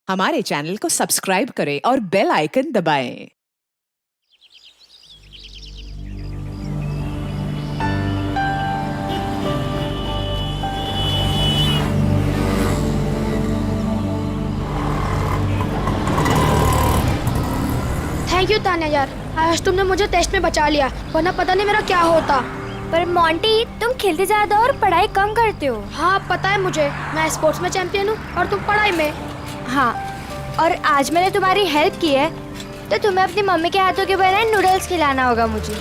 हमारे चैनल को सब्सक्राइब करें और बेल आइकन दबाएं। थैंक यू तान्या यार, आज तुमने मुझे टेस्ट में बचा लिया, वरना पता नहीं मेरा क्या होता। पर मोंटी, तुम खेलते ज्यादा और पढ़ाई कम करते हो। हाँ पता है मुझे, मैं स्पोर्ट्स में चैंपियन हूँ और तुम पढ़ाई में। हाँ, और आज मैंने तुम्हारी हेल्प की है तो तुम्हें अपनी मम्मी के हाथों के बनाए नूडल्स खिलाना होगा मुझे।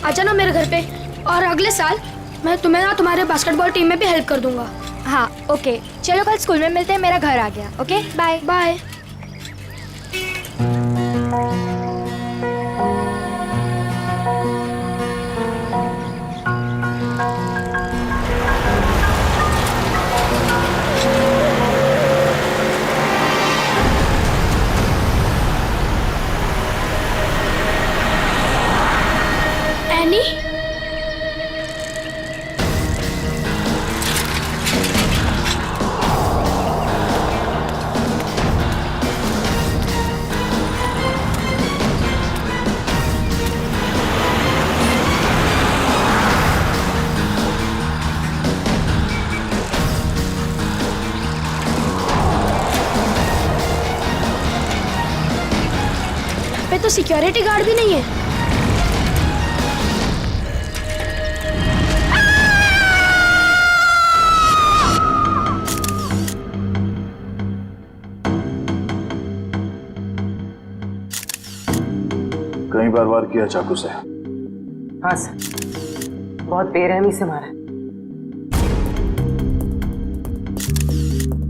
आ जाना मेरे घर पे, और अगले साल मैं तुम्हें ना तुम्हारे बास्केटबॉल टीम में भी हेल्प कर दूंगा। हाँ ओके, चलो कल स्कूल में मिलते हैं, मेरा घर आ गया। Okay bye bye. एनी, पे तो सिक्योरिटी गार्ड भी नहीं है। कई बार वार किया चाकू से। हाँ सर, बहुत बेरहमी से मारा।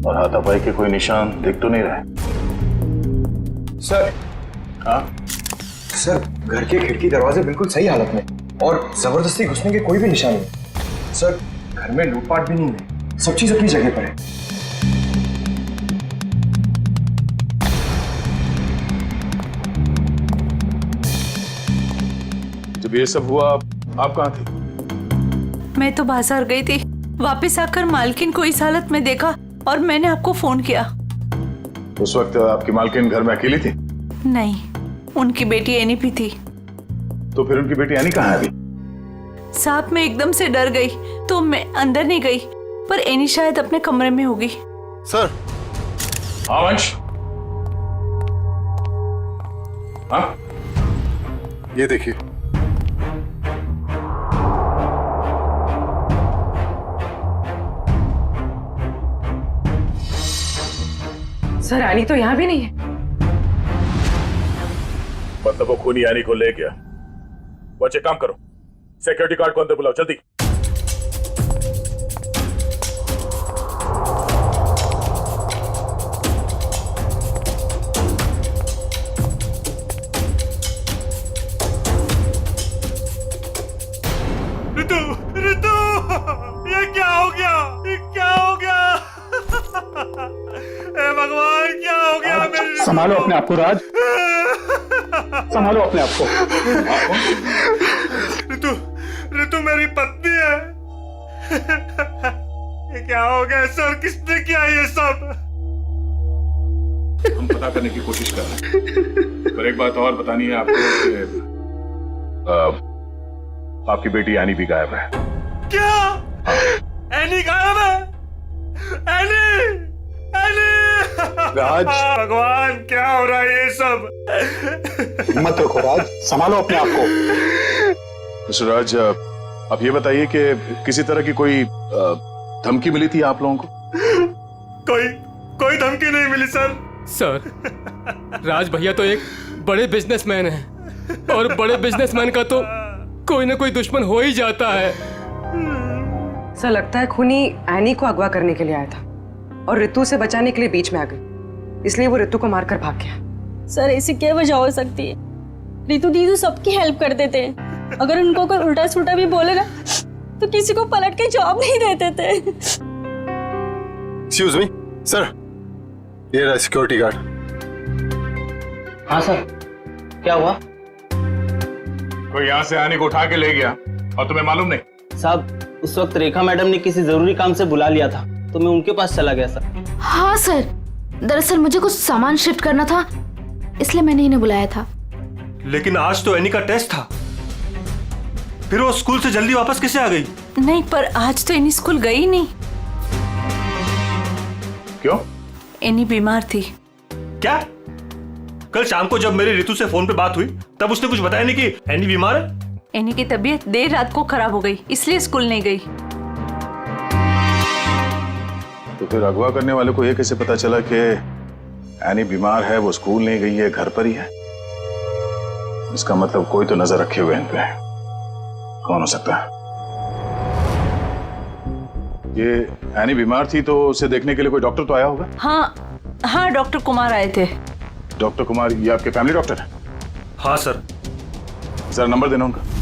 और हाथापाई के कोई निशान दिख तो नहीं रहे। सर, हाँ सर घर के खिड़की दरवाजे बिल्कुल सही हालत में और जबरदस्ती घुसने के कोई भी निशान नहीं। सर घर में लूटपाट भी नहीं है, सब चीज अपनी जगह पर है। जब ये सब हुआ आप कहाँ थी? मैं तो बाजार गई थी, वापस आकर मालकिन को इस हालत में देखा और मैंने आपको फोन किया। उस वक्त आपकी मालकिन घर में अकेली थी? नहीं, उनकी बेटी एनी भी थी। तो फिर उनकी बेटी एनी कहाँ है अभी? साहब मैं एकदम से डर गई तो मैं अंदर नहीं गई, पर एनी शायद अपने कमरे में होगी। सर। हाँ वंश। हाँ ये देखिए। सर एनी तो यहाँ भी नहीं है। मतलब वो खूनी यानी को ले गया। बच्चे काम करो, सिक्योरिटी गार्ड को अंदर बुलाओ जल्दी। रितु, रितु, ये क्या हो गया? ये क्या हो गया? हे भगवान, क्या हो गया मेरी? संभालो अपने आप को राज, संभालो अपने आप को। रितु, रितु मेरी पत्नी है। ये क्या हो गया सर? किसने किया ये सब? हम पता करने की कोशिश कर रहे हैं, पर एक बात और बतानी है आपको कि आपकी बेटी एनी भी गायब है। क्या? एनी गायब है? Any, any! राज, भगवान क्या हो रहा है ये सब? हिम्मत रखो राज, संभालो अपने आप को। मिस्टर राज, आप ये बताइए कि किसी तरह की कोई धमकी मिली थी आप लोगों को? कोई धमकी नहीं मिली सर। सर, राज भैया तो एक बड़े बिजनेसमैन हैं और बड़े बिजनेसमैन का तो कोई ना कोई दुश्मन हो ही जाता है। सर लगता है खूनी एनी को अगवा करने के लिए आया था और रितु से बचाने के लिए बीच में आ गई, इसलिए वो रितु को मारकर भाग गया। सर ऐसी क्या वजह हो सकती है? रितु दीदी सबकी हेल्प कर देते हैं, अगर उनको कोई उल्टा सुल्टा भी बोले ना तो किसी को पलट के जवाब नहीं देते थे। एक्सक्यूज मी सर, ये रहा सिक्योरिटी गार्ड। हाँ सर, क्या हुआ? कोई यहाँ से आने को उठा के ले गया और तुम्हें मालूम नहीं? साहब उस वक्त रेखा मैडम ने किसी जरूरी काम से बुला लिया था तो मैं उनके पास चला गया सर। हाँ सर, दरअसल मुझे कुछ सामान शिफ्ट करना था, इसलिए मैंने इन्हें बुलाया था। लेकिन आज तो एनी का टेस्ट था, फिर वो स्कूल से जल्दी वापस कैसे आ गई? नहीं, पर आज तो एनी स्कूल गई नहीं। क्यों? एनी बीमार थी। क्या? कल शाम को जब मेरी ऋतु से फोन पे बात हुई तब उसने कुछ बताया नहीं कि एनी बीमार है? एनी की तबीयत देर रात को खराब हो गई, इसलिए स्कूल नहीं गई। तो फिर अगवा करने वाले को ये कैसे पता चला कि एनी बीमार है, वो स्कूल नहीं गई है, घर पर ही है? इसका मतलब कोई तो नजर रखे हुए इन पे। कौन हो सकता है? ये एनी बीमार थी तो उसे देखने के लिए कोई डॉक्टर तो आया होगा? हाँ, डॉक्टर कुमार आए थे। डॉक्टर कुमार, ये आपके फैमिली डॉक्टर है? हाँ सर। जरा नंबर देना उनका।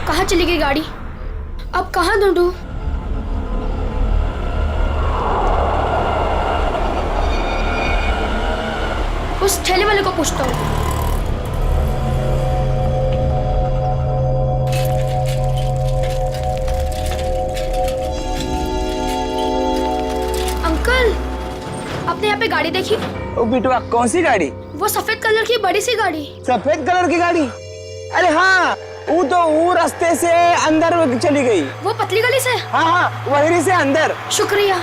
कहाँ चली गई गाड़ी? अब कहाँ ढूंढूं? उस ठेले वाले को पूछता हूँ। अंकल, आपने यहाँ पे गाड़ी देखी? ओ बिटवा, कौन सी गाड़ी? वो सफेद कलर की बड़ी सी गाड़ी। सफेद कलर की गाड़ी? अरे हाँ, वो रास्ते से अंदर चली गई। वो पतली गली से? हाँ, वही से अंदर। शुक्रिया।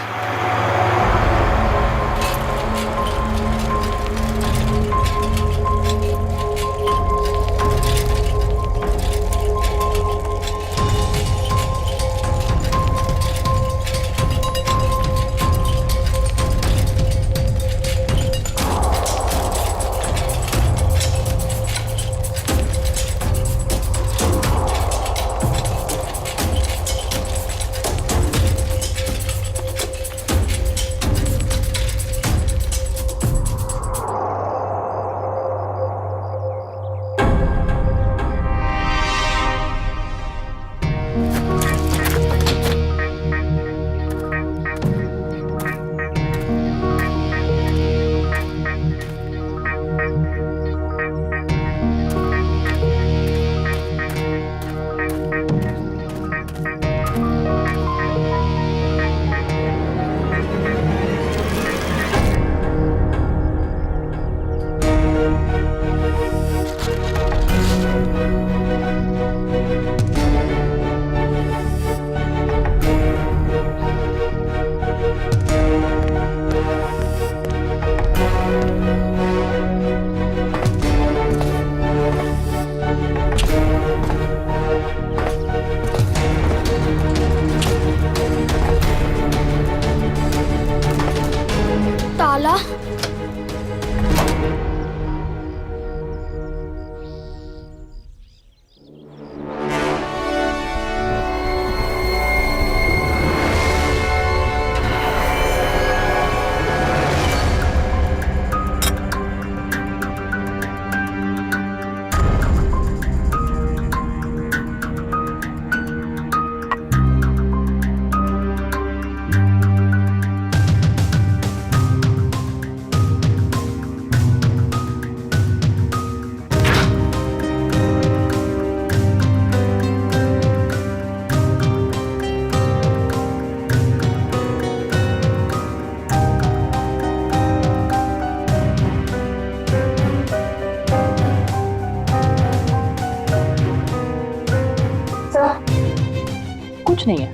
कुछ नहीं है।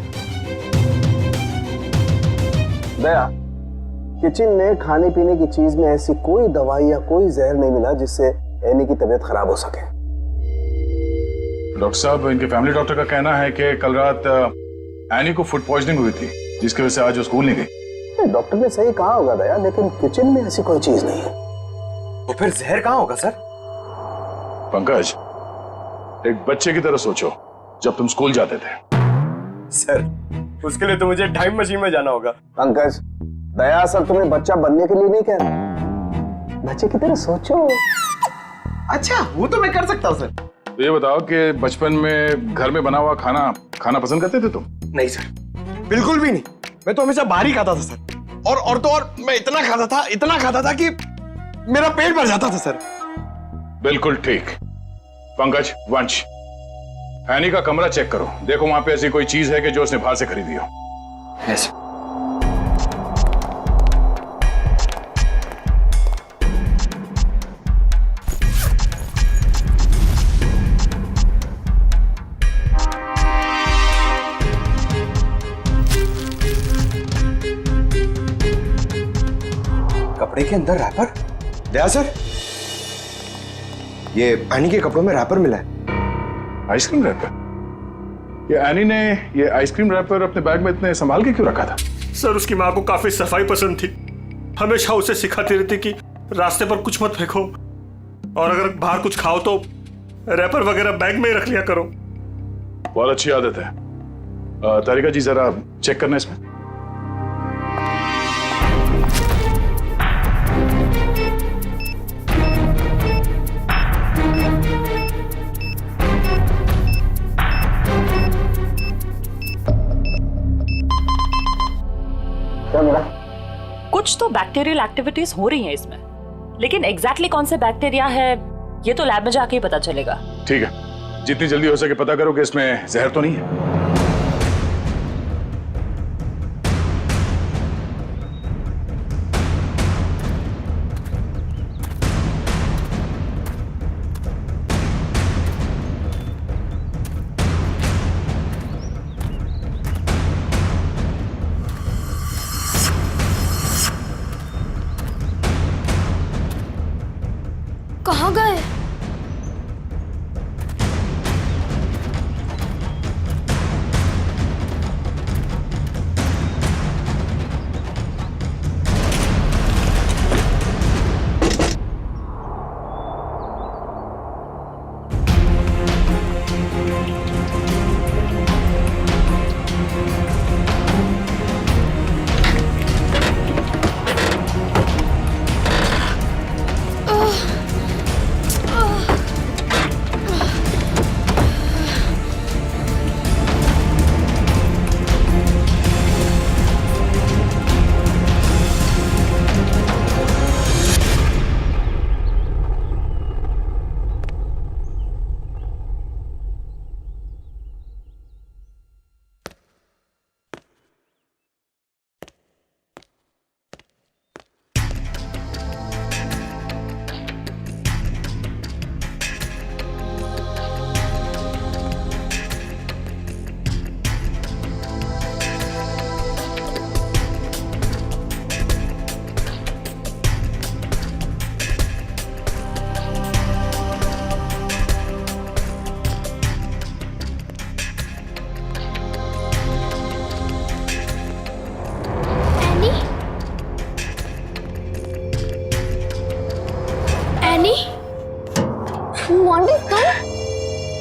दया, किचन में खाने पीने की चीज में ऐसी कोई दवाई या कोई जहर नहीं मिला जिससे एनी की तबीयत खराब हो सके। डॉक्टर साहब, इनके फैमिली डॉक्टर का कहना है कि कल रात एनी को फूड पॉइजनिंग हुई थी, जिसकी वजह से आज वो स्कूल नहीं गई। डॉक्टर ने सही कहा होगा दया, लेकिन किचन में ऐसी कोई चीज नहीं है। तो फिर जहर कहाँ होगा सर? पंकज, एक बच्चे की तरह सोचो, जब तुम स्कूल जाते थे। सर, उसके लिए तो मुझे टाइम मशीन में जाना होगा। पंकज, दया सर तुम्हें बच्चा बनने के लिए नहीं कह रहा, बच्चे की तरह सोचो। अच्छा, वो तो मैं कर सकता हूँ सर। तो ये बताओ कि बचपन में घर में बना हुआ खाना खाना पसंद करते थे तुम? नहीं सर, बिल्कुल भी नहीं। मैं तो हमेशा बाहर ही खाता था सर। और तो और मैं इतना खाता था कि मेरा पेट भर जाता था सर। बिल्कुल ठीक। पंकज, वंश, एनी का कमरा चेक करो, देखो वहां पे ऐसी कोई चीज है कि जो उसने बाहर से खरीदी हो। यस। कपड़े के अंदर रैपर? दया सर, ये एनी के कपड़ों में रैपर मिला है। Ice cream wrapper? ये एनी ने ये आइसक्रीम रैपर अपने बैग में इतने संभाल के क्यों रखा था? सर, उसकी माँ को काफी सफाई पसंद थी, हमेशा उसे सिखाती रहती कि रास्ते पर कुछ मत फेंको और अगर बाहर कुछ खाओ तो रैपर वगैरह बैग में ही रख लिया करो। बहुत अच्छी आदत है। तारिका जी, जरा चेक करना इसमें। कुछ तो बैक्टीरियल एक्टिविटीज हो रही हैं इसमें, लेकिन एग्जैक्टली कौन से बैक्टीरिया है ये तो लैब में जाके ही पता चलेगा। ठीक है, जितनी जल्दी हो सके पता करो कि इसमें जहर तो नहीं है। कहाँ गए?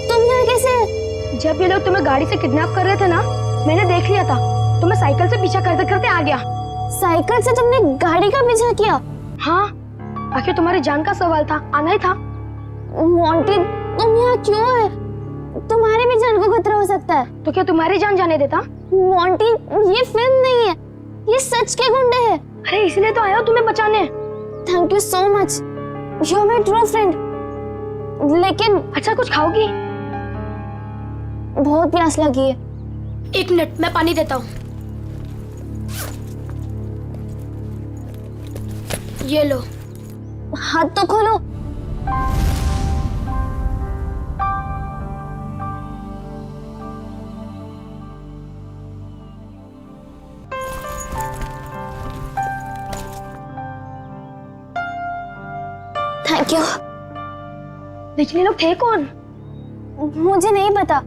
तुम यहाँ कैसे? जब ये लोग तुम्हें गाड़ी से किडनैप कर रहे थे ना, मैंने देख लिया था, तो मैं साइकिल से पीछा करते करते आ गया। साइकिल से तुमने गाड़ी का पीछा किया? हाँ, आखिर तुम्हारी जान का सवाल था, आना ही था। मोंटी, तुम यहाँ क्यों है? तुम्हारी भी जान को खतरा हो सकता है। तो क्या तुम्हारी जान जाने देता? मोंटी, ये फिल्म नहीं है, ये सच के गुंडे हैं। अरे इसलिए तो आया हूँ तुम्हें बचाने। Thank you so much, you are my true friend. लेकिन अच्छा, कुछ खाओगी? बहुत प्यास लगी है। एक मिनट, मैं पानी देता हूँ। ये लो। हाथ तो खोलो। Thank you. लेकिन ये लोग थे कौन? मुझे नहीं पता,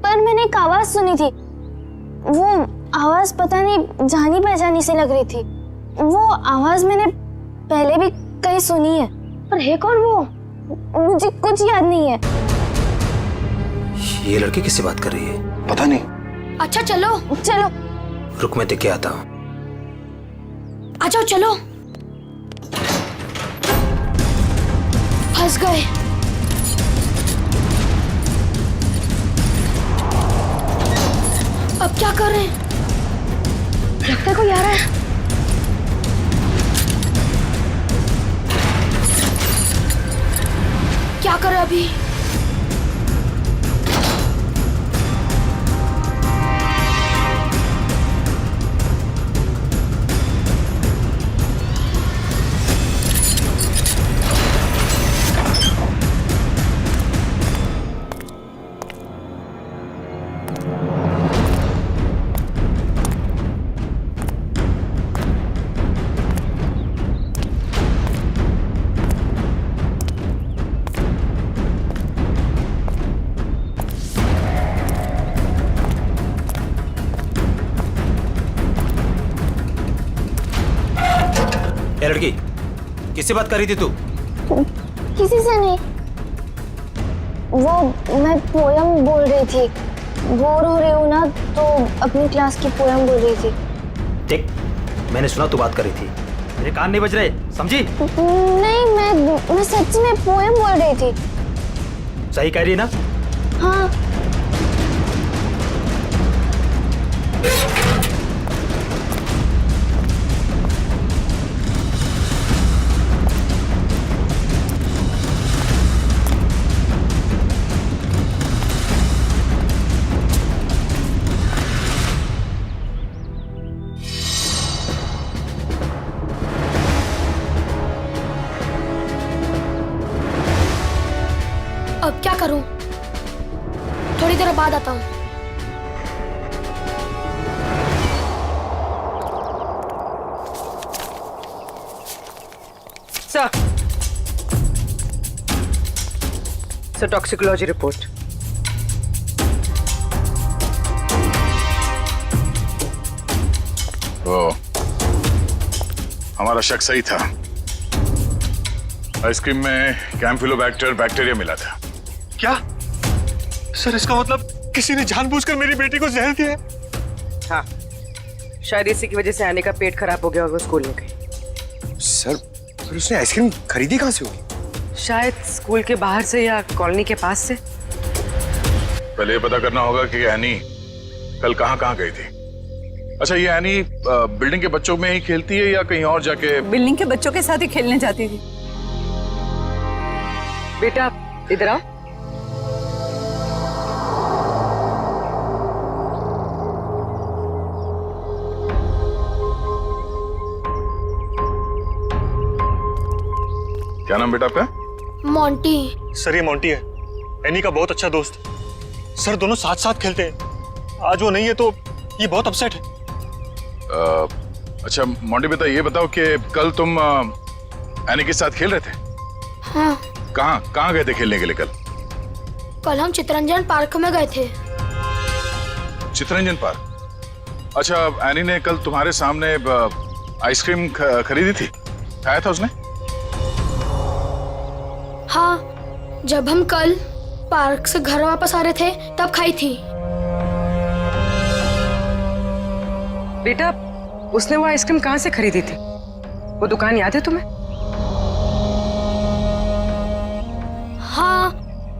पर मैंने एक आवाज सुनी थी। वो आवाज पता नहीं जानी पहचानी सी लग रही थी। वो आवाज मैंने पहले भी कहीं सुनी है, पर है कौन वो? मुझे कुछ याद नहीं है। ये लड़की किससे बात कर रही है? पता नहीं। अच्छा चलो चलो, रुक मैं देख के आता हूँ। आ जाओ चलो। फंस गए। अब क्या कर रहे हैं? लगता है कोई आ रहा है। क्या करें अभी? ए लड़की, किससे बात कर रही थी तू? किसी से नहीं। वो मैं पोयम बोल रही थी। बोर हो रही हूँ ना, तो अपनी क्लास की पोयम बोल रही थी। देख, मैंने सुना तू बात कर रही थी, मेरे कान नहीं बज रहे, समझी? नहीं, मैं सच में पोयम बोल रही थी। सही कह रही है ना? हाँ। अब क्या करूं? थोड़ी देर बाद आता हूं। Sir toxicology report. ओ, हमारा शक सही था। आइसक्रीम में कैम्फिलोबैक्टर बैक्टीरिया मिला था। क्या सर, इसका मतलब किसी ने जानबूझकर मेरी बेटी को जहर दिया है? हाँ, शायद इसी की वजह से आने का पेट खराब हो गया और वो स्कूल में गई। सर, फिर उसने आइसक्रीम खरीदी कहाँ से होगी? शायद स्कूल के बाहर से या कॉलोनी के पास से। पहले ये पता करना होगा कि एनी कल कहाँ गई थी। अच्छा, ये एनी बिल्डिंग के बच्चों में ही खेलती है या कहीं और जाके? बिल्डिंग के बच्चों के साथ ही खेलने जाती थी। बेटा इधर आओ। क्या नाम बेटा आपका? मोंटी। सर ये मोंटी है, एनी का बहुत अच्छा दोस्त। सर दोनों साथ साथ खेलते हैं। आज वो नहीं है तो ये बहुत अपसेट है। अच्छा मोंटी बेटा, ये बताओ कि कल तुम एनी के साथ खेल रहे थे? हाँ। कहाँ गए थे खेलने के लिए कल? कल हम चितरंजन पार्क में गए थे। चितरंजन पार्क? अच्छा, एनी ने कल तुम्हारे सामने आइसक्रीम खरीदी थी, खाया था उसने? हाँ, जब हम कल पार्क से घर वापस आ रहे थे तब खाई थी। बेटा, उसने वो आइसक्रीम कहाँ से खरीदी थी? वो दुकान याद है तुम्हें? हाँ,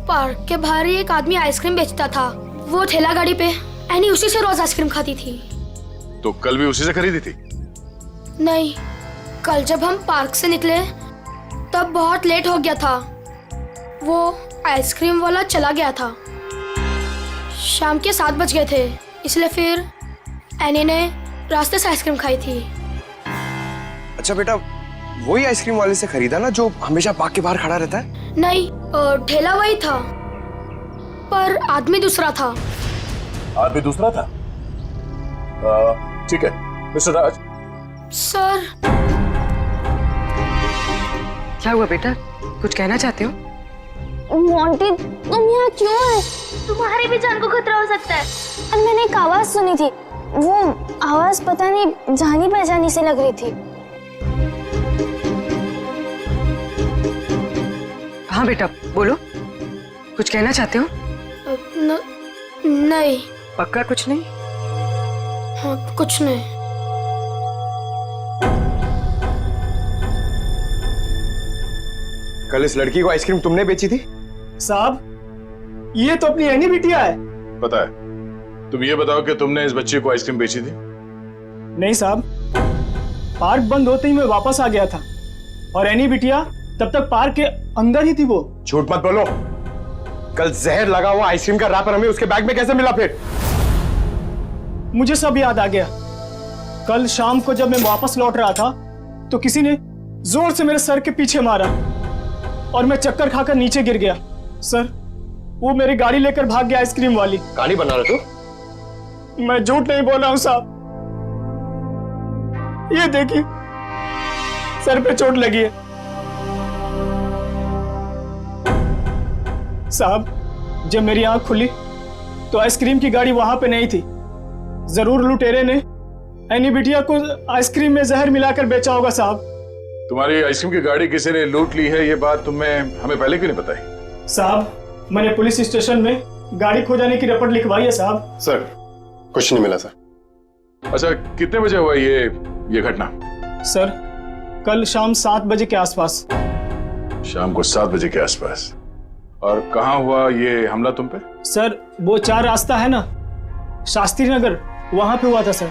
पार्क के बाहर ही एक आदमी आइसक्रीम बेचता था। वो ठेला गाड़ी पे एनी उसी से रोज आइसक्रीम खाती थी। तो कल भी उसी से खरीदी थी? नहीं, कल जब हम पार्क से निकले तब बहुत लेट हो गया था। वो आइसक्रीम वाला चला गया था। शाम के 7 बज गए थे, इसलिए फिर एनी ने रास्ते से आइसक्रीम खाई थी। अच्छा बेटा, वही आइसक्रीम वाले से खरीदा ना जो हमेशा पार्क के बाहर खड़ा रहता है? नहीं, ठेला वही था पर आदमी दूसरा था। आदमी दूसरा था? ठीक है मिस्टर राज। सर। क्या हुआ बेटा? कुछ कहना चाहते हो? मोंटी, तुम यहाँ क्यों है? तुम्हारी भी जान को खतरा हो सकता है। और मैंने एक आवाज सुनी थी, वो आवाज पता नहीं जानी पहचानी से लग रही थी। हाँ बेटा बोलो, कुछ कहना चाहते हो? नहीं। पक्का कुछ नहीं? हाँ, कुछ नहीं। कल इस लड़की को आइसक्रीम तुमने बेची थी? साहब, ये तो अपनी एनी बिटिया है। पता है। तुम ये बताओ कि तुमने इस बच्चे को आइसक्रीम बेची थी? नहीं साहब, पार्क बंद होते ही मैं वापस आ गया था और एनी बिटिया तब तक पार्क के अंदर ही थी। वो झूठ मत बोलो। कल जहर लगा हुआ आइसक्रीम का रैपर हमें उसके बैग में कैसे मिला? फिर मुझे सब याद आ गया। कल शाम को जब मैं वापस लौट रहा था तो किसी ने जोर से मेरे सर के पीछे मारा और मैं चक्कर खाकर नीचे गिर गया। सर, वो मेरी गाड़ी लेकर भाग गया, आइसक्रीम वाली। कहानी बना रहे तू? मैं झूठ नहीं बोल रहा हूं साहब। ये देखिए, सर पे चोट लगी है। साहब, जब मेरी आंख खुली तो आइसक्रीम की गाड़ी वहां पे नहीं थी। जरूर लुटेरे ने एनी बिटिया को आइसक्रीम में जहर मिलाकर बेचा होगा साहब। तुम्हारी आइसक्रीम की गाड़ी किसी ने लूट ली है, ये बात तुम्हें हमें पहले क्यों नहीं बताई? साहब, मैंने पुलिस स्टेशन में गाड़ी खो जाने की रिपोर्ट लिखवाई है साहब। सर, कुछ नहीं मिला सर। अच्छा, कितने बजे हुआ ये घटना? सर, कल शाम 7 बजे के आसपास। शाम को 7 बजे के आसपास। और कहाँ हुआ ये हमला तुम पे? सर, वो 4 रास्ता है ना, शास्त्री नगर, वहां पे हुआ था सर।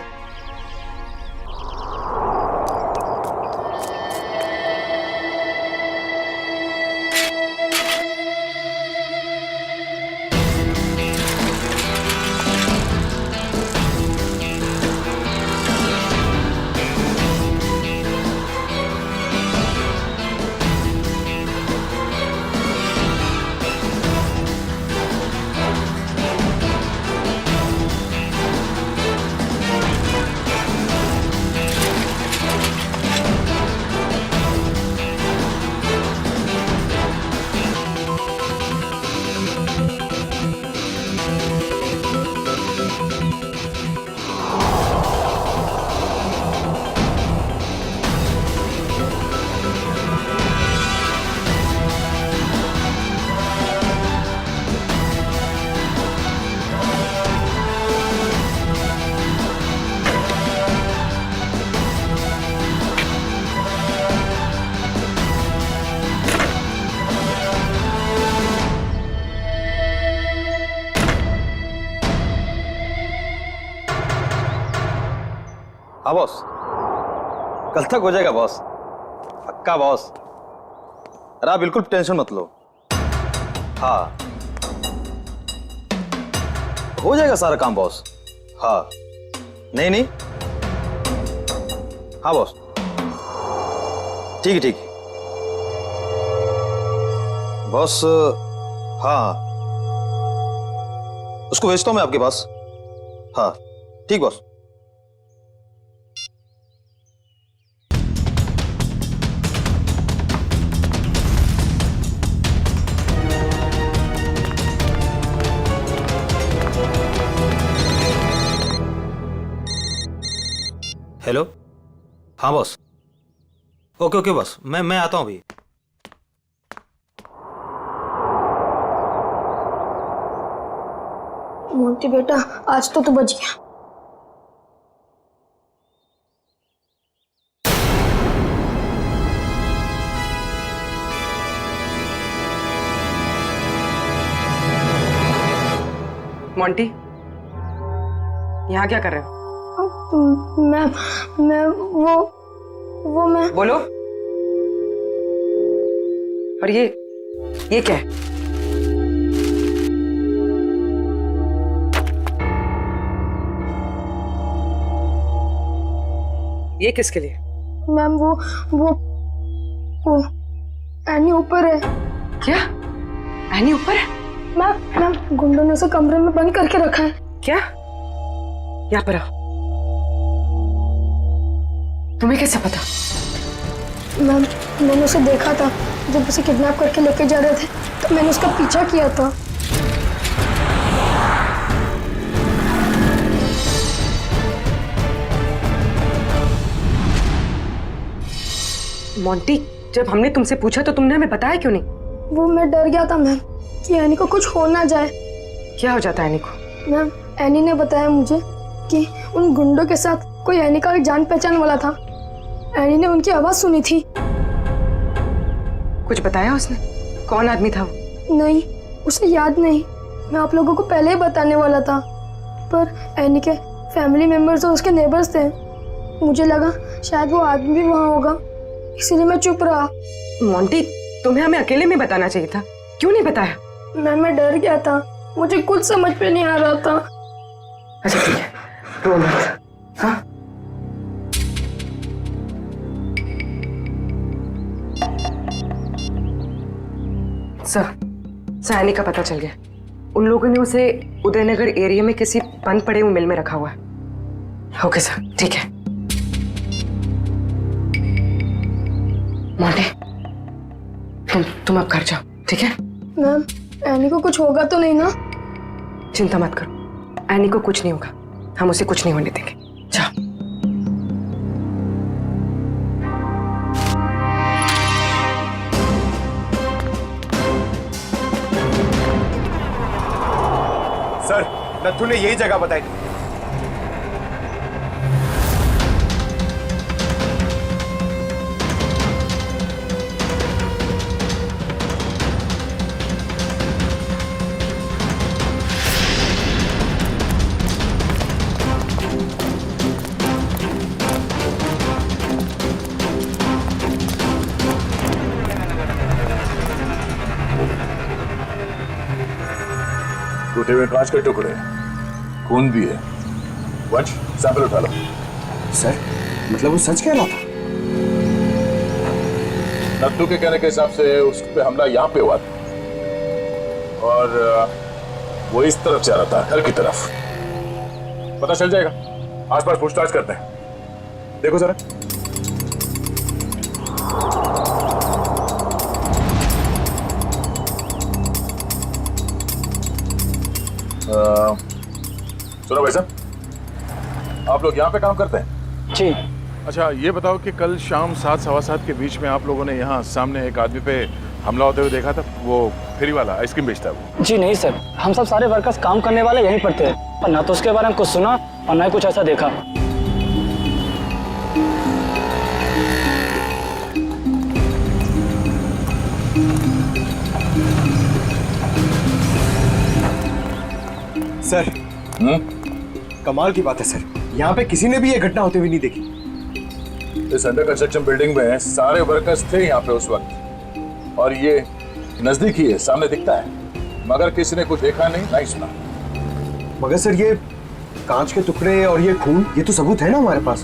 हाँ बॉस, कल तक हो जाएगा बॉस, पक्का बॉस। अरे आप बिल्कुल टेंशन मत लो। हाँ, हो जाएगा सारा काम बॉस। हाँ, नहीं नहीं, हाँ बॉस, ठीक है ठीक है बॉस। हाँ, उसको भेजता हूँ मैं आपके पास। हाँ ठीक बॉस। हेलो, हाँ बॉस। ओके ओके बॉस, मैं आता हूँ अभी। मोंटी बेटा, आज तो तू बच गया। मोंटी, यहाँ क्या कर रहे हो? मैं वो मैं बोलो। और ये क्या है? ये किसके लिए? मैम, वो एनी ऊपर है। क्या? एनी ऊपर है? मैम, गुंडों ने उसे कमरे में बंद करके रखा है। क्या? यहाँ पर आओ। तुम्हें कैसे पता? मैम, मैंने उसे देखा था जब उसे किडनैप करके लेके जा रहे थे, तो मैंने उसका पीछा किया था। मोंटी, जब हमने तुमसे पूछा तो तुमने हमें बताया क्यों नहीं? वो मैं डर गया था मैम कि एनी को कुछ हो ना जाए। क्या हो जाता है एनी को? मैम, एनी ने बताया मुझे कि उन गुंडों के साथ कोई एनी का जान पहचान वाला था। एनी ने उनकी आवाज सुनी थी। कुछ बताया उसने? कौन आदमी था वो? नहीं, उसे याद नहीं। मैं आप लोगों को पहले ही बताने वाला था, पर एनी के फैमिली मेंबर्स और उसके नेबर्स थे। मुझे लगा शायद वो आदमी भी वहाँ होगा, इसीलिए मैं चुप रहा। मोंटी, तुम्हें हमें अकेले में बताना चाहिए था, क्यों नहीं बताया? मैं डर गया था, मुझे कुछ समझ पे नहीं आ रहा था। अच्छा ठीक है, रो मत। हाँ? सर, एनी का पता चल गया। उन लोगों ने उसे उदयनगर एरिया में किसी बंद पड़े हुए मिल में रखा हुआ है। ओके सर, ठीक है। मोंटी, तुम अब घर जाओ, ठीक है? मैम, एनी को कुछ होगा तो नहीं ना? चिंता मत करो, एनी को कुछ नहीं होगा, हम उसे कुछ नहीं होने देंगे। जाओ। सर, नथु ने यही जगह बताई थी। टूटे हुए कांच के टुकड़े, खून भी है। वंश, सैंपल उठा लो। सर, मतलब वो सच कह रहा था? नत्थू के कहने के हिसाब से उस पे हमला यहाँ पे हुआ था और वो इस तरफ जा रहा था, घर की तरफ। पता चल जाएगा, आसपास पूछताछ करते हैं। देखो जरा। सुनो भाई साहब, आप लोग यहाँ पे काम करते हैं? जी। अच्छा, ये बताओ कि कल शाम 7 सवा 7 के बीच में आप लोगों ने यहाँ सामने एक आदमी पे हमला होते हुए देखा था? वो फेरी वाला, आइसक्रीम बेचता है वो। जी नहीं सर, हम सब सारे वर्कर्स काम करने वाले यहीं पर थे, पर ना तो उसके बारे में कुछ सुना और ना ही कुछ ऐसा देखा। सर, कमाल की बात है सर, यहाँ पे किसी ने भी ये घटना होते हुए नहीं देखी। इस अंडर कंस्ट्रक्शन बिल्डिंग में सारे वर्कर्स थे यहाँ पे उस वक्त, और ये नजदीक ही है, सामने दिखता है, मगर किसी ने कुछ देखा नहीं, नहीं सुना। मगर सर, ये कांच के टुकड़े और ये खून, ये तो सबूत है ना हमारे पास।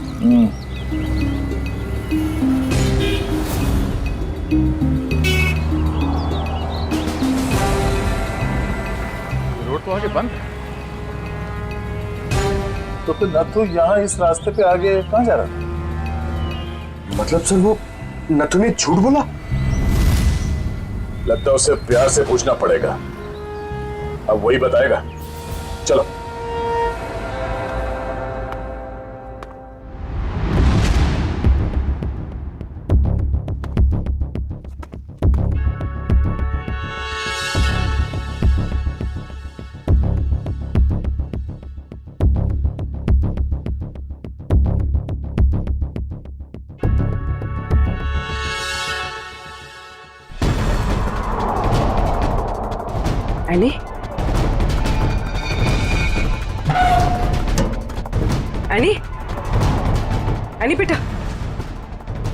रोड तो आगे बंद है, तो फिर नथु यहाँ इस रास्ते पे आगे कहाँ जा रहा था? मतलब सर, वो नथु ने झूठ बोला? लगता है उसे प्यार से पूछना पड़ेगा, अब वही बताएगा। चलो। एनी? एनी? एनी बेटा,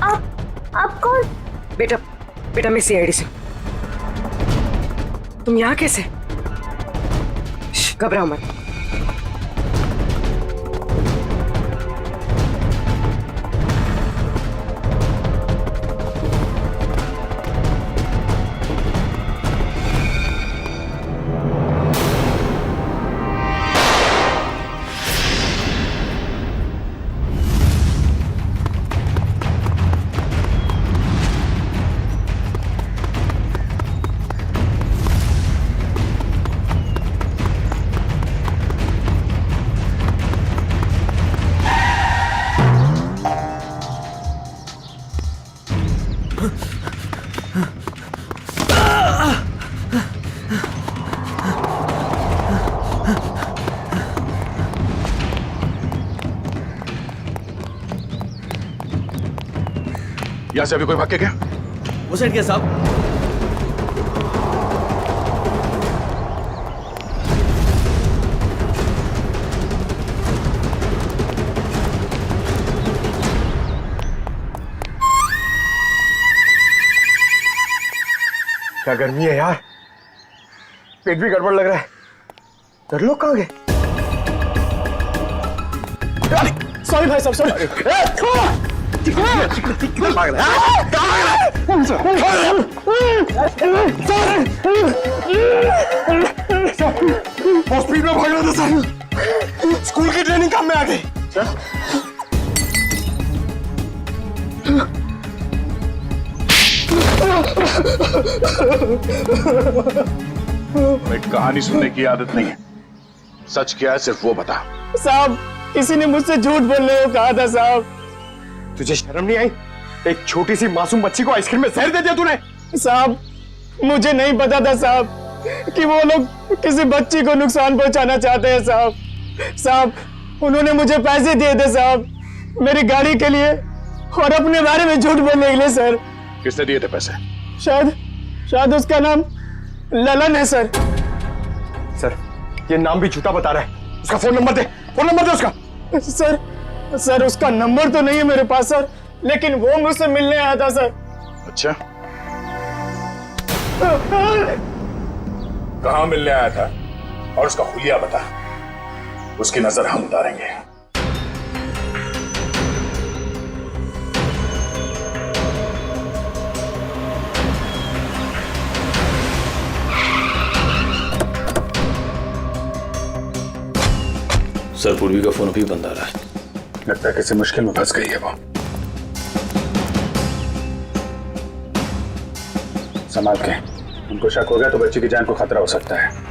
आप कौन? बेटा, बेटा मैं सीआईडी से। तुम यहाँ कैसे? घबराओ मत। यहां से अभी कोई भाग के गया? वो साइड क्या साहब? क्या गर्मी है यार, पेट भी गड़बड़ लग रहा है। घर लोग कहाँ गए? सॉरी भाई साहब, सॉरी। बहुत स्पीड में भाग रहा था सर, स्कूल की ट्रेनिंग काम में आ गई। भाई कहानी सुनने की आदत नहीं है, सच क्या है सिर्फ वो बता। साहब किसी ने मुझसे झूठ बोलने को कहा था साहब। तुझे शर्म नहीं आई? एक छोटी सी मासूम बच्ची को आइसक्रीम में जहर दे दिया तूने। साहब मुझे नहीं पता था साहब कि वो लोग किसी बच्ची को नुकसान पहुंचाना चाहते हैं साहब। साहब उन्होंने मुझे पैसे दिए थे साहब, मेरी गाड़ी के लिए और अपने बारे में झूठ बोलने के लिए सर। किसने दिए थे पैसे? शायद उसका नाम ललन है सर। सर ये नाम भी झूठा बता रहा है। उसका फोन नंबर दे, फोन नंबर दे उसका। सर उसका नंबर तो नहीं है मेरे पास सर, लेकिन वो मुझसे मिलने आया था सर। अच्छा, कहाँ मिलने आया था और उसका हुलिया बता, उसकी नजर हम उतारेंगे। सर पूर्वी का फोन अभी बंद आ रहा है। लगता है किसी मुश्किल में फंस गई है वो। संभाल के, उनको शक हो गया तो बच्ची की जान को खतरा हो सकता है।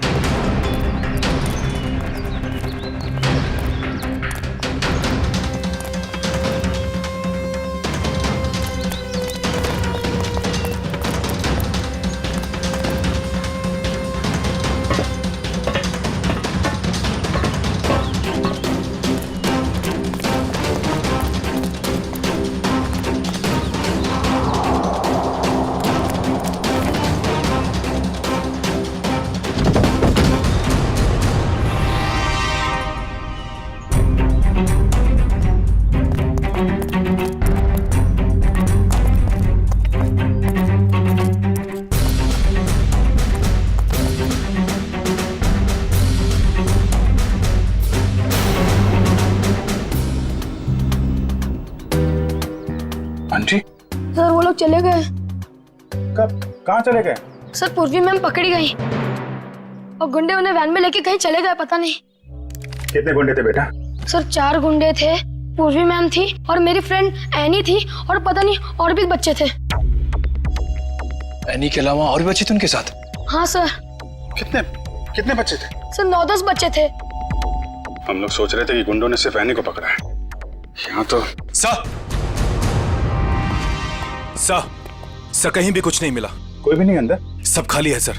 आंटी सर वो लोग चले गए। कब, कहाँ चले गए? सर पूर्वी मैम पकड़ी गई और गुंडे उन्हें वैन में लेके कहीं चले गए, पता नहीं। कितने गुंडे थे बेटा? सर 4 गुंडे थे, पूर्वी मैम थी और मेरी फ्रेंड एनी थी और पता नहीं और भी बच्चे थे। एनी के अलावा और भी बच्चे थे उनके साथ? हाँ सर। कितने बच्चे थे? सर 9-10 बच्चे थे। हम लोग सोच रहे थे कि गुंडों ने सिर्फ एनी को पकड़ा है, यहाँ तो। सर कहीं भी कुछ नहीं मिला। कोई भी नहीं अंदर? सब खाली है सर।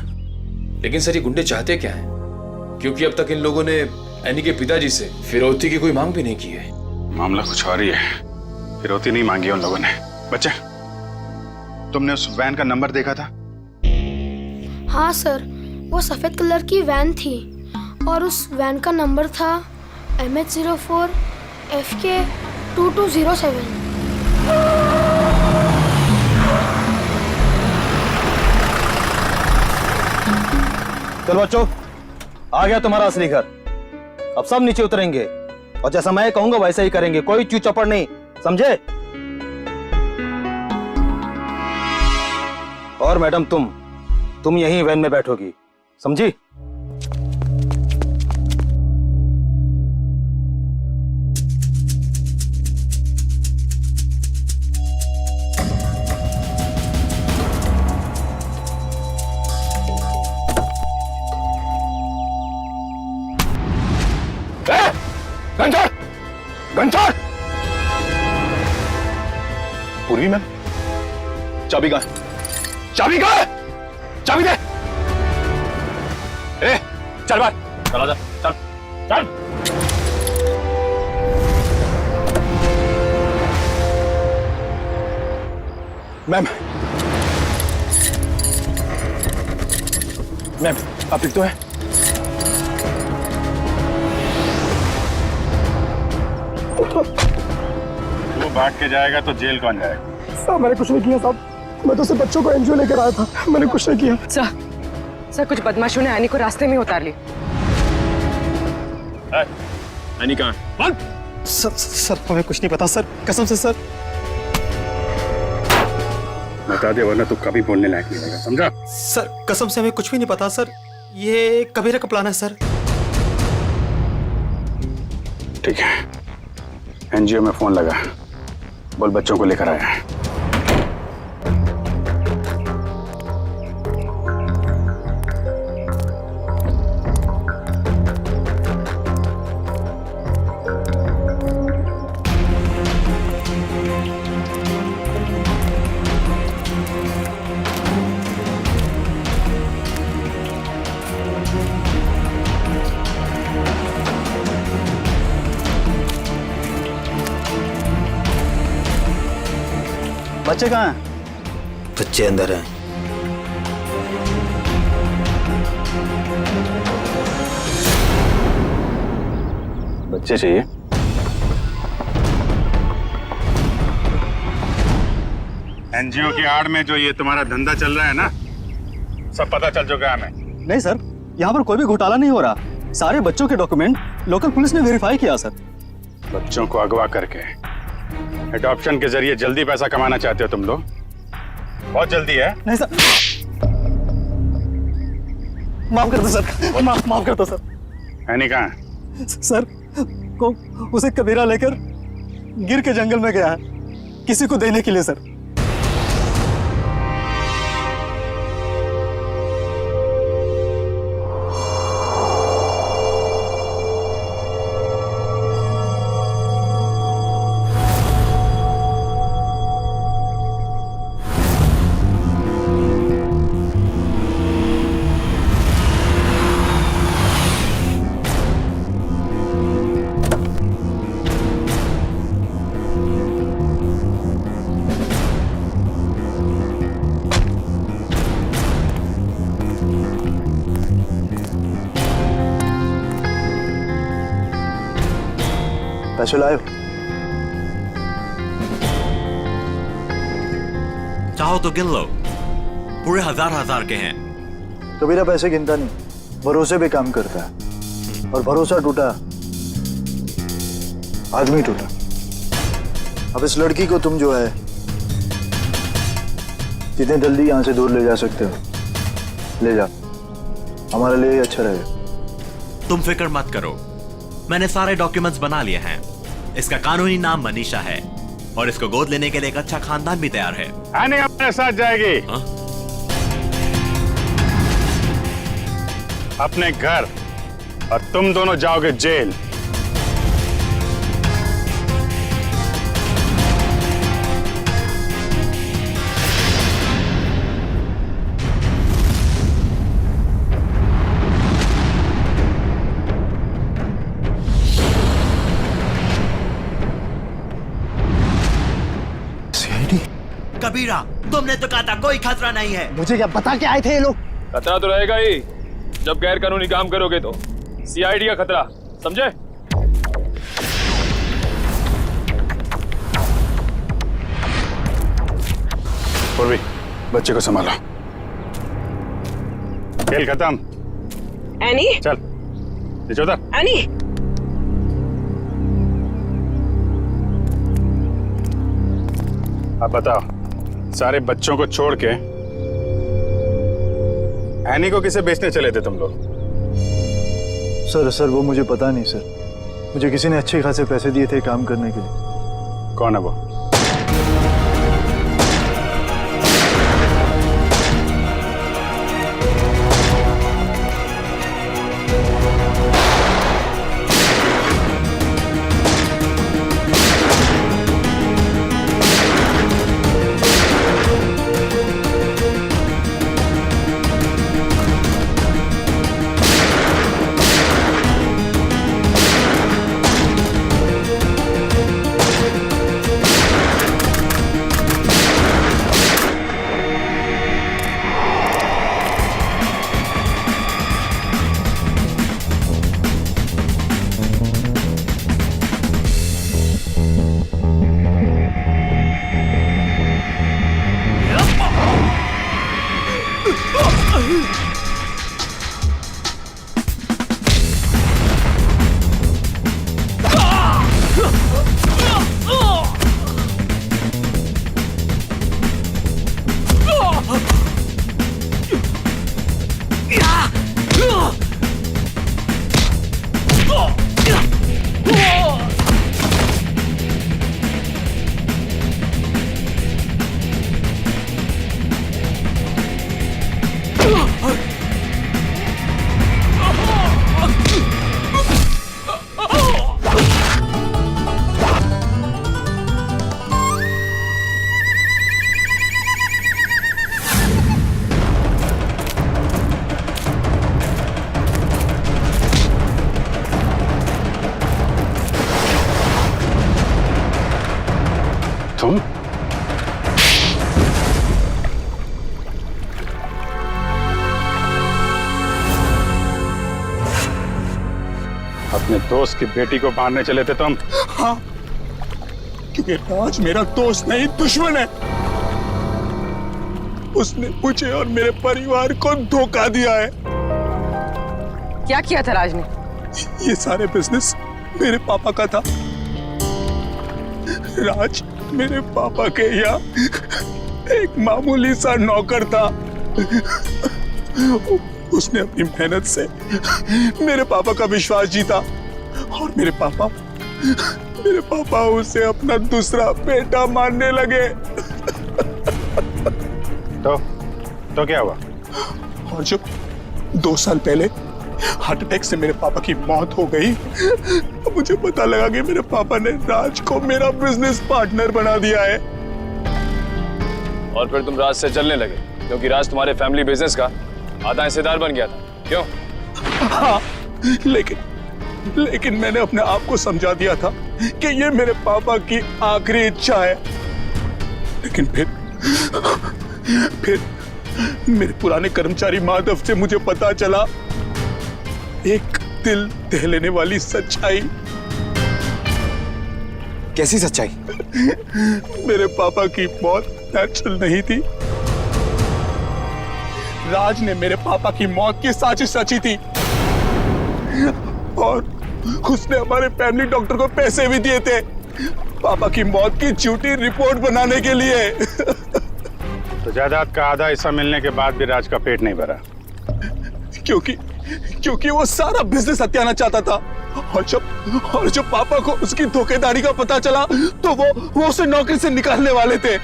लेकिन सर ये गुंडे चाहते क्या हैं? क्योंकि अब तक इन लोगों ने एनी के पिताजी से फिरौती की कोई मांग भी नहीं की है। मामला कुछ और ही है, फिरौती नहीं मांगी उन लोगों ने। बच्चे, तुमने उस वैन का नंबर देखा था? हाँ सर, वो सफेद कलर की वैन थी और उस वैन का नंबर था MH04 FK 2207। चलो बच्चों, आ गया तुम्हारा असली घर। अब सब नीचे उतरेंगे और जैसा मैं कहूंगा वैसा ही करेंगे, कोई चू चपड़ नहीं, समझे? और मैडम तुम यहीं वैन में बैठोगी, समझी? घंटा! पूर्वी मैम, चाबी कहाँ है? चाबी कहाँ है? चाबी दे! चल बाहर, चल आजा, चल, चल। मैम मैम आप ठीक तो है? तू भाग के जाएगा तो जेल कौन जाएगा? साहब मैंने कुछ नहीं किया साहब, मैं तो सिर्फ बच्चों को एनजीओ लेकर आया था, मैंने कुछ नहीं किया। सर कुछ बदमाशों ने एनी को रास्ते में उतार ली। एनी कहाँ है? सर हमें कुछ नहीं पता सर, कसम से सर। बता दे वरना तू कभी बोलने लायक नहीं रहेगा, समझा? सर कसम से हमें कुछ भी नहीं पता सर, ये कबीरा का प्लान है सर। ठीक है, एनजीओ में फोन लगा, बोल बच्चों को लेकर आया है। बच्चे कहाँ हैं? बच्चे अंदर हैं। बच्चे चाहिए? एनजीओ की आड़ में जो ये तुम्हारा धंधा चल रहा है ना, सब पता चल चुका है हमें। नहीं सर, यहाँ पर कोई भी घोटाला नहीं हो रहा, सारे बच्चों के डॉक्यूमेंट लोकल पुलिस ने वेरीफाई किया सर। बच्चों को अगवा करके एडॉप्शन के जरिए जल्दी पैसा कमाना चाहते हो तुम लोग? बहुत जल्दी है। नहीं सर, माफ कर दो सर, माफ कर दो सर। एनी कहाँ है? सर को उसे कबीरा लेकर गिर के जंगल में गया है किसी को देने के लिए सर। पैसे लाए? चाहो तो गिन लो, पूरे हजार के हैं। कबीरा पैसे गिनता नहीं, भरोसे पे काम करता है, और भरोसा टूटा आदमी टूटा। अब इस लड़की को तुम जो है जितने जल्दी यहाँ से दूर ले जा सकते हो ले जा, हमारे लिए अच्छा रहेगा। तुम फिक्र मत करो, मैंने सारे डॉक्यूमेंट्स बना लिए हैं। इसका कानूनी नाम मनीषा है और इसको गोद लेने के लिए एक अच्छा खानदान भी तैयार है। आने अपने साथ जाएगी। अपने घर, और तुम दोनों जाओगे जेल। कबीरा, तुमने तो कहा था कोई खतरा नहीं है। मुझे क्या पता क्या आए थे ये लोग? खतरा तो रहेगा ही, जब गैर कानूनी काम करोगे तो। सीआईडी का खतरा, समझे? पूर्वी, बच्चे को संभालो। खेल खत्म। एनी, चल नीचे उतर। एनी, अब बताओ, सारे बच्चों को छोड़ के एनी को किसे बेचने चले थे तुम लोग? सर वो मुझे पता नहीं सर, मुझे किसी ने अच्छे खासे पैसे दिए थे काम करने के लिए। कौन है वो? दोस्त की बेटी को मारने चले थे तुम? हाँ, क्योंकि राज मेरा दोस्त नहीं दुश्मन है। उसने मुझे और मेरे परिवार को धोखा दिया है। क्या किया था राज ने? ये सारे बिजनेस मेरे पापा का था। राज मेरे पापा के यहाँ एक मामूली सा नौकर था। उसने अपनी मेहनत से मेरे पापा का विश्वास जीता और मेरे पापा उसे अपना दूसरा बेटा मानने लगे। तो क्या हुआ? और जब 2 साल पहले हार्ट अटैक से मेरे पापा की मौत हो गई तो मुझे पता लगा कि मेरे पापा ने राज को मेरा बिजनेस पार्टनर बना दिया है। और फिर तुम राज से चलने लगे क्योंकि राज तुम्हारे फैमिली बिजनेस का आधा हिस्सेदार बन गया था, क्यों? हाँ, लेकिन मैंने अपने आप को समझा दिया था कि ये मेरे पापा की आखिरी इच्छा है। लेकिन फिर मेरे पुराने कर्मचारी माधव से मुझे पता चला एक दिल दह लेने वाली सच्चाई। कैसी सच्चाई? मेरे पापा की मौत नेचुरल नहीं थी। राज ने मेरे पापा की मौत की साजिश रची थी और उसने हमारे फैमिली डॉक्टर को पैसे भी दिए थे पापा की मौत की झूठी रिपोर्ट बनाने के लिए। तो जायदाद का आधा हिस्सा मिलने के बाद भी राज का पेट नहीं भरा? क्योंकि वो सारा बिजनेस हत्याना चाहता था और जब पापा को उसकी धोखेधारी का पता चला तो वो उसे नौकरी से निकालने वाले थे।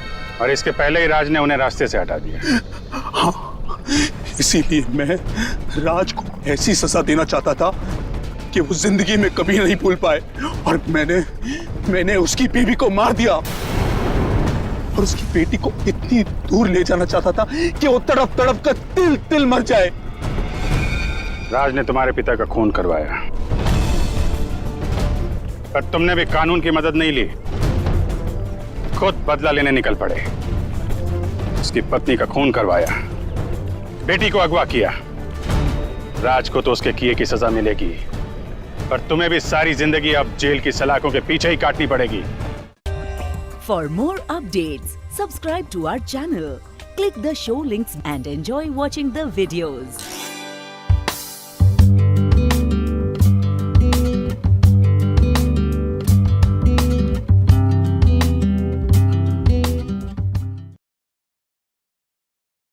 और इसके पहले ही राज ने उन्हें रास्ते से हटा दिया। हाँ, इसीलिए मैं राज को ऐसी सजा देना चाहता था कि वो जिंदगी में कभी नहीं भूल पाए। और मैंने उसकी बीवी को मार दिया और उसकी बेटी को इतनी दूर ले जाना चाहता था कि वो तड़प तड़प कर तिल तिल मर जाए। राज ने तुम्हारे पिता का खून करवाया, पर तुमने भी कानून की मदद नहीं ली, खुद बदला लेने निकल पड़े। उसकी पत्नी का खून करवाया, बेटी को अगवा किया। राज को तो उसके किए की सजा मिलेगी, पर तुम्हें भी सारी जिंदगी अब जेल की सलाखों के पीछे ही काटनी पड़ेगी। For more updates, subscribe to our channel, click the show links and enjoy watching the videos.